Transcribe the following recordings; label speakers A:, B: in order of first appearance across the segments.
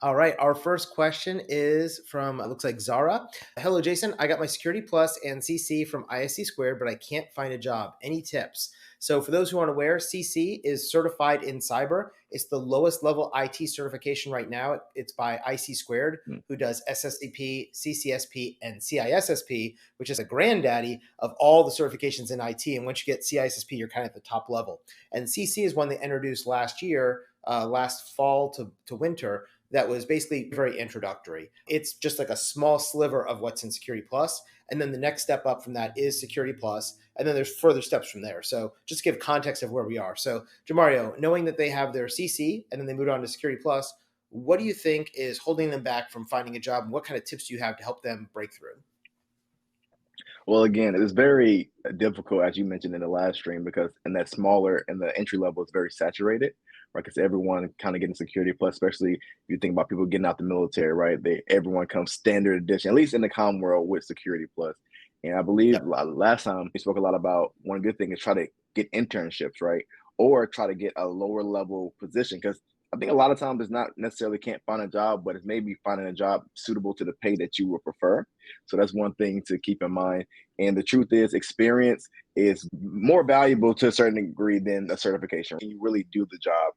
A: All right. Our first question is from, it looks like Zara. Hello, Jason. I got my Security Plus and CC from ISC squared, but I can't find a job. Any tips? So for those who aren't aware, CC is certified in cyber. It's the lowest level IT certification right now. It's by IC squared,
B: Mm.
A: who does SSCP, CCSP, and CISSP, which is a granddaddy of all the certifications in IT. And once you get CISSP, you're kind of at the top level. And CC is one they introduced last year, last fall to winter, that was basically very introductory. It's just like a small sliver of what's in Security Plus. And then the next step up from that is Security Plus. And then there's further steps from there. So just give context of where we are. So Jamario, knowing that they have their CC and then they moved on to Security Plus, what do you think is holding them back from finding a job? And what kind of tips do you have to help them break through?
B: Well, again, it is very difficult, as you mentioned in the last stream, because in that smaller and the entry level is very saturated, right? Because everyone kind of getting security plus, especially if you think about people getting out the military, right? Everyone comes standard edition, at least in the comm world with security plus. And I believe
A: Yep.
B: last time we spoke a lot about one good thing is try to get internships, right? Or try to get a lower level position because I think a lot of times it's not necessarily can't find a job, but it's maybe finding a job suitable to the pay that you would prefer. So that's one thing to keep in mind. And the truth is, experience is more valuable to a certain degree than a certification. You really do the job.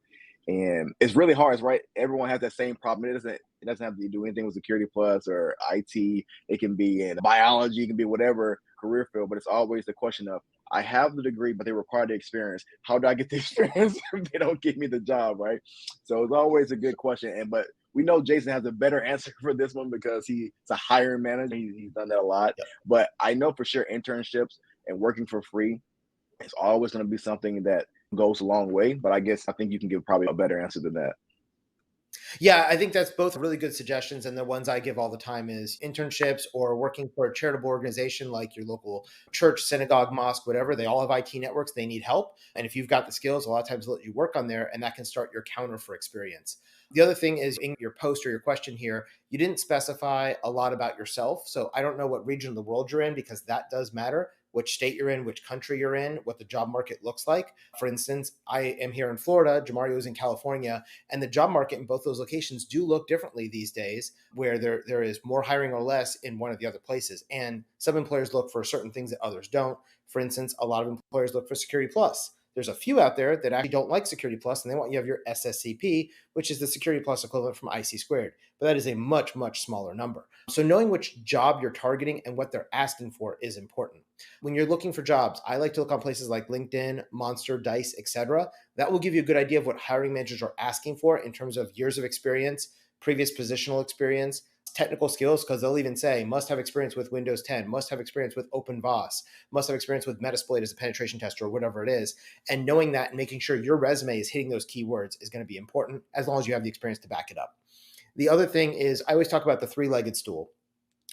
B: And it's really hard, it's right? Everyone has that same problem. It doesn't have to do anything with security plus or IT. It can be in biology, it can be whatever career field, but it's always the question of I have the degree, but they require the experience. How do I get the experience if they don't give me the job, right? So it's always a good question. And but we know Jason has a better answer for this one because he's a hiring manager. He's done that a lot.
A: Yep.
B: But I know for sure internships and working for free is always going to be something that goes a long way. But I think you can give probably a better answer than that.
A: Yeah, I think that's both really good suggestions. And the ones I give all the time is internships or working for a charitable organization like your local church, synagogue, mosque, whatever. They all have IT networks. They need help. And if you've got the skills, a lot of times they'll let you work on there and that can start your counter for experience. The other thing is in your post or your question here, you didn't specify a lot about yourself. So I don't know what region of the world you're in because that does matter, which state you're in, which country you're in, what the job market looks like. For instance, I am here in Florida, Jamario is in California, and the job market in both those locations do look differently these days, where there is more hiring or less in one of the other places. And some employers look for certain things that others don't. For instance, a lot of employers look for Security Plus. There's a few out there that actually don't like Security Plus, and they want you to have your SSCP, which is the Security Plus equivalent from IC squared. But that is a much, much smaller number. So knowing which job you're targeting and what they're asking for is important. When you're looking for jobs, I like to look on places like LinkedIn, Monster, Dice, etc. That will give you a good idea of what hiring managers are asking for in terms of years of experience, previous positional experience, technical skills, because they'll even say must have experience with Windows 10, must have experience with OpenVAS, must have experience with Metasploit as a penetration tester or whatever it is. And knowing that and making sure your resume is hitting those keywords is going to be important as long as you have the experience to back it up. The other thing is I always talk about the three-legged stool.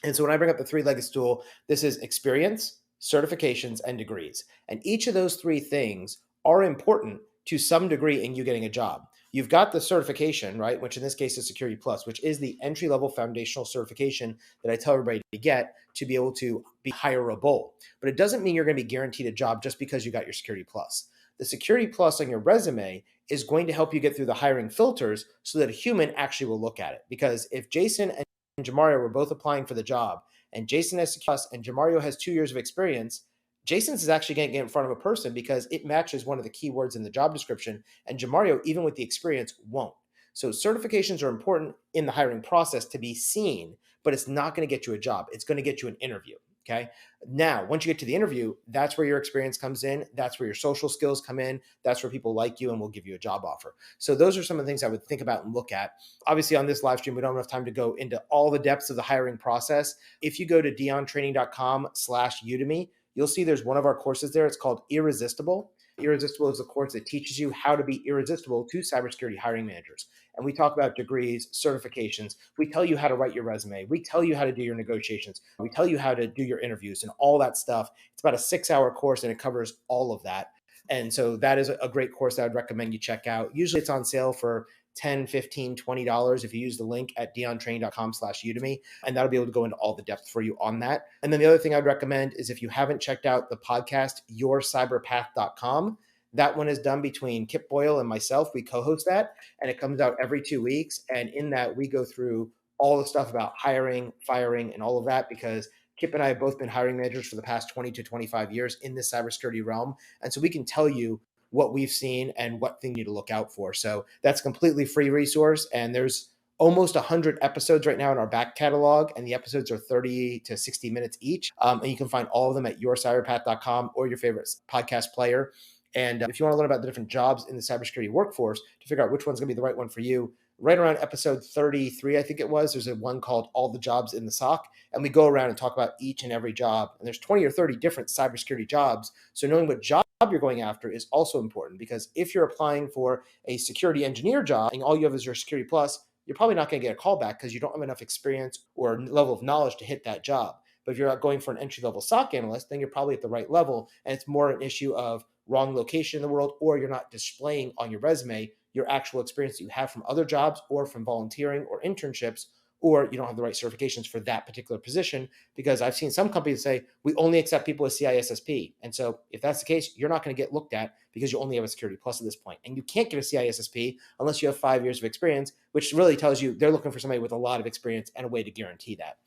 A: And so when I bring up the three-legged stool, this is experience, certifications, and degrees. And each of those three things are important to some degree in you getting a job. You've got the certification, right? Which in this case is Security Plus, which is the entry-level foundational certification that I tell everybody to get to be able to be hireable. But it doesn't mean you're going to be guaranteed a job just because you got your Security Plus. The Security Plus on your resume is going to help you get through the hiring filters so that a human actually will look at it. Because if Jason and Jamario were both applying for the job, and Jason has Plus and Jamario has 2 years of experience, Jason's is actually going to get in front of a person because it matches one of the keywords in the job description, and Jamario, even with the experience, won't. So certifications are important in the hiring process to be seen, but it's not going to get you a job. It's going to get you an interview. Okay. Now, once you get to the interview, that's where your experience comes in. That's where your social skills come in. That's where people like you and will give you a job offer. So those are some of the things I would think about and look at. Obviously, on this live stream, we don't have enough time to go into all the depths of the hiring process. If you go to diontraining.com/Udemy, you'll see there's one of our courses there. It's called Irresistible. Irresistible is a course that teaches you how to be irresistible to cybersecurity hiring managers. And we talk about degrees, certifications. We tell you how to write your resume. We tell you how to do your negotiations. We tell you how to do your interviews and all that stuff. It's about a 6-hour course and it covers all of that. And so that is a great course that I'd recommend you check out. Usually it's on sale for $10, $15, $20 if you use the link at diontraining.com/Udemy, and that'll be able to go into all the depth for you on that. And then the other thing I'd recommend is if you haven't checked out the podcast, yourcyberpath.com, That one is done between Kip Boyle and myself. We co-host that, and it comes out every 2 weeks. And in that, we go through all the stuff about hiring, firing, and all of that, because Kip and I have both been hiring managers for the past 20 to 25 years in the cybersecurity realm. And so we can tell you what we've seen and what thing you need to look out for. So that's a completely free resource. And there's almost 100 episodes right now in our back catalog, and the episodes are 30 to 60 minutes each. And you can find all of them at yourcyberpath.com or your favorite podcast player. And if you want to learn about the different jobs in the cybersecurity workforce to figure out which one's going to be the right one for you, right around episode 33, I think it was, there's a one called All the Jobs in the SOC. And we go around and talk about each and every job. And there's 20 or 30 different cybersecurity jobs. So knowing what job you're going after is also important, because if you're applying for a security engineer job and all you have is your Security Plus, you're probably not going to get a call back because you don't have enough experience or level of knowledge to hit that job. But if you're not going for an entry-level SOC analyst, then you're probably at the right level. And it's more an issue of wrong location in the world, or you're not displaying on your resume your actual experience that you have from other jobs or from volunteering or internships, or you don't have the right certifications for that particular position. Because I've seen some companies say, we only accept people with CISSP. And so if that's the case, you're not going to get looked at because you only have a Security Plus at this point. And you can't get a CISSP unless you have 5 years of experience, which really tells you they're looking for somebody with a lot of experience and a way to guarantee that.